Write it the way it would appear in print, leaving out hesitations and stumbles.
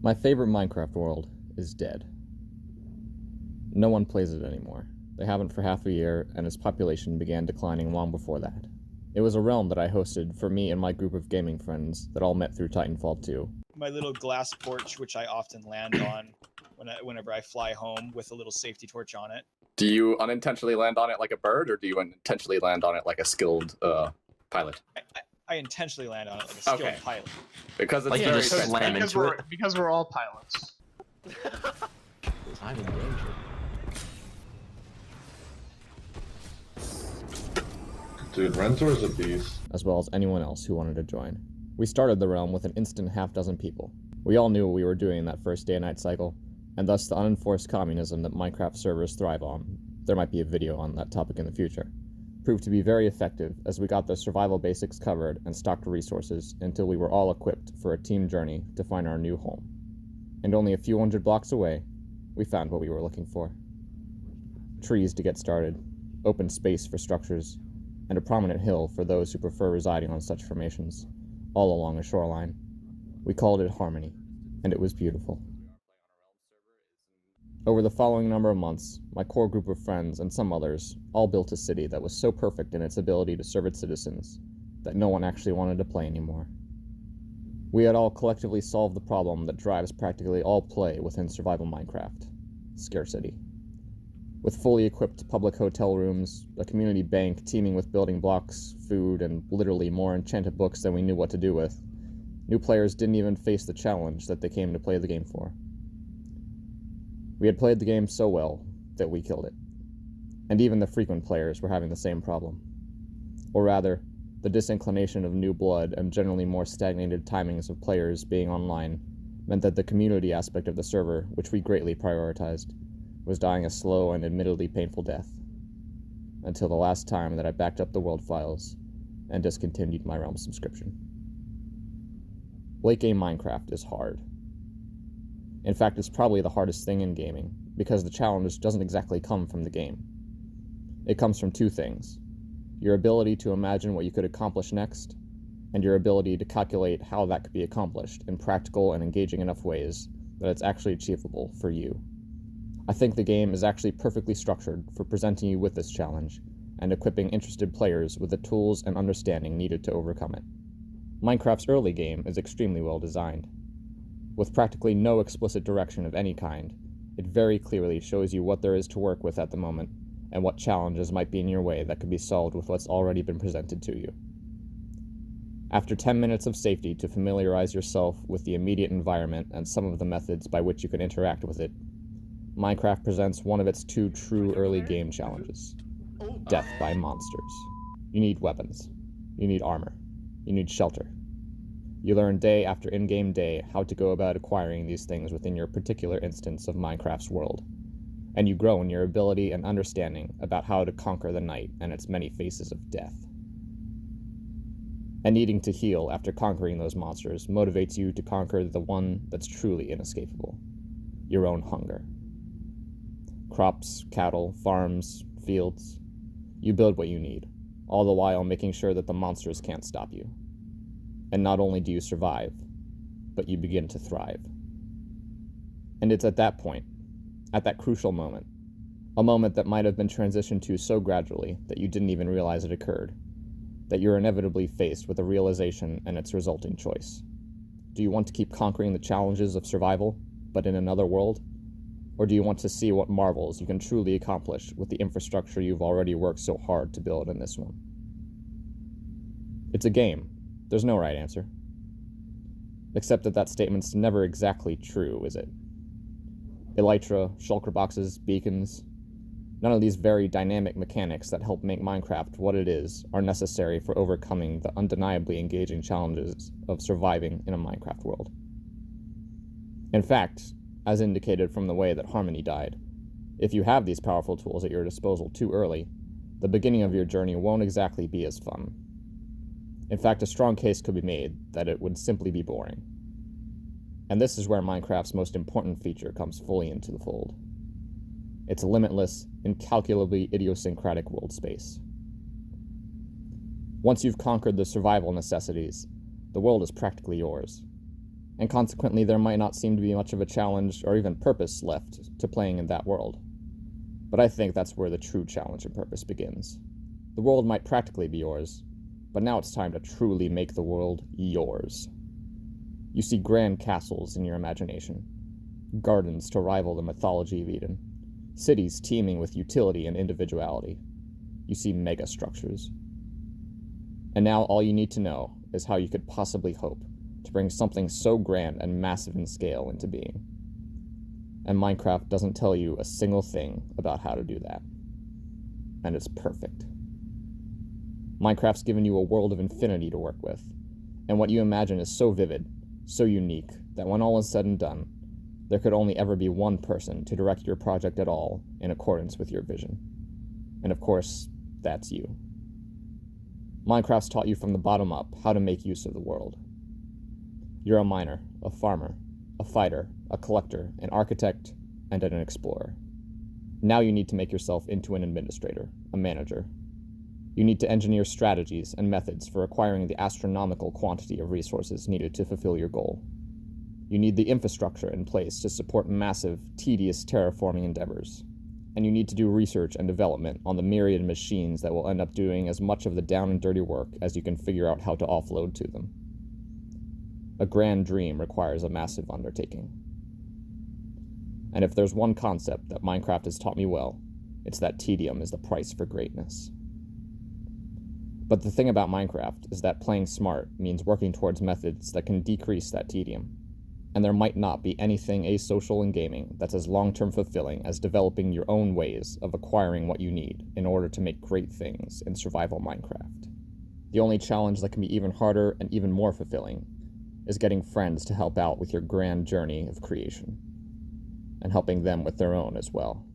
My favorite Minecraft world is dead. No one plays it anymore. They haven't for half a year, and its population began declining long before that. It was a realm that I hosted for me and my group of gaming friends that all met through Titanfall 2. My little glass porch, which I often land on whenever I fly home with a little safety torch on it. Do you unintentionally land on it like a bird, or do you unintentionally land on it like a skilled pilot? I intentionally land on it like a skilled pilot. Because it's Like you very just slam into it. Because we're all pilots. I'm in danger. Dude, Rentor's a beast. As well as anyone else who wanted to join. We started the realm with an instant half-dozen people. We all knew what we were doing in that first day-and-night cycle, and thus the unenforced communism that Minecraft servers thrive on, there might be a video on that topic in the future, proved to be very effective as we got the survival basics covered and stocked resources until we were all equipped for a team journey to find our new home. And only a few hundred blocks away, we found what we were looking for. Trees to get started, open space for structures, and a prominent hill for those who prefer residing on such formations, all along a shoreline. We called it Harmony, and it was beautiful. Over the following number of months, my core group of friends and some others all built a city that was so perfect in its ability to serve its citizens that no one actually wanted to play anymore. We had all collectively solved the problem that drives practically all play within survival Minecraft: scarcity. With fully equipped public hotel rooms, a community bank teeming with building blocks, food, and literally more enchanted books than we knew what to do with, new players didn't even face the challenge that they came to play the game for. We had played the game so well that we killed it. And even the frequent players were having the same problem. Or rather, the disinclination of new blood and generally more stagnated timings of players being online meant that the community aspect of the server, which we greatly prioritized, was dying a slow and admittedly painful death. Until the last time that I backed up the world files and discontinued my Realm subscription. Lategame Minecraft is hard. In fact, it's probably the hardest thing in gaming, because the challenge doesn't exactly come from the game. It comes from two things: your ability to imagine what you could accomplish next, and your ability to calculate how that could be accomplished in practical and engaging enough ways that it's actually achievable for you. I think the game is actually perfectly structured for presenting you with this challenge, and equipping interested players with the tools and understanding needed to overcome it. Minecraft's early game is extremely well designed. With practically no explicit direction of any kind, it very clearly shows you what there is to work with at the moment, and what challenges might be in your way that could be solved with what's already been presented to you. After 10 minutes of safety to familiarize yourself with the immediate environment and some of the methods by which you can interact with it, Minecraft presents one of its two true early game challenges: death by monsters. You need weapons. You need armor. You need shelter. You learn day after in-game day how to go about acquiring these things within your particular instance of Minecraft's world, and you grow in your ability and understanding about how to conquer the night and its many faces of death. And needing to heal after conquering those monsters motivates you to conquer the one that's truly inescapable: your own hunger. Crops, cattle, farms, fields. You build what you need, all the while making sure that the monsters can't stop you. And not only do you survive, but you begin to thrive. And it's at that point, at that crucial moment, a moment that might have been transitioned to so gradually that you didn't even realize it occurred, that you're inevitably faced with a realization and its resulting choice. Do you want to keep conquering the challenges of survival, but in another world? Or do you want to see what marvels you can truly accomplish with the infrastructure you've already worked so hard to build in this one? It's a game. There's no right answer. Except that statement's never exactly true, is it? Elytra, shulker boxes, beacons. None of these very dynamic mechanics that help make Minecraft what it is are necessary for overcoming the undeniably engaging challenges of surviving in a Minecraft world. In fact, as indicated from the way that Harmony died, if you have these powerful tools at your disposal too early, the beginning of your journey won't exactly be as fun. In fact, a strong case could be made that it would simply be boring. And this is where Minecraft's most important feature comes fully into the fold: its limitless, incalculably idiosyncratic world space. Once you've conquered the survival necessities, the world is practically yours. and consequently there might not seem to be much of a challenge or even purpose left to playing in that world. But I think that's where the true challenge and purpose begins. The world might practically be yours, but now it's time to truly make the world yours. You see grand castles in your imagination, gardens to rival the mythology of Eden, cities teeming with utility and individuality. You see mega structures. And now all you need to know is how you could possibly hope to bring something so grand and massive in scale into being. And Minecraft doesn't tell you a single thing about how to do that. And it's perfect. Minecraft's given you a world of infinity to work with, and what you imagine is so vivid, so unique, that when all is said and done, there could only ever be one person to direct your project at all in accordance with your vision. And of course, that's you. Minecraft's taught you from the bottom up how to make use of the world. You're a miner, a farmer, a fighter, a collector, an architect, and an explorer. Now you need to make yourself into an administrator, a manager. You need to engineer strategies and methods for acquiring the astronomical quantity of resources needed to fulfill your goal. You need the infrastructure in place to support massive, tedious terraforming endeavors. And you need to do research and development on the myriad machines that will end up doing as much of the down and dirty work as you can figure out how to offload to them. A grand dream requires a massive undertaking. And if there's one concept that Minecraft has taught me well, it's that tedium is the price for greatness. But the thing about Minecraft is that playing smart means working towards methods that can decrease that tedium. And there might not be anything asocial in gaming that's as long-term fulfilling as developing your own ways of acquiring what you need in order to make great things in survival Minecraft. The only challenge that can be even harder and even more fulfilling is getting friends to help out with your grand journey of creation, and helping them with their own as well.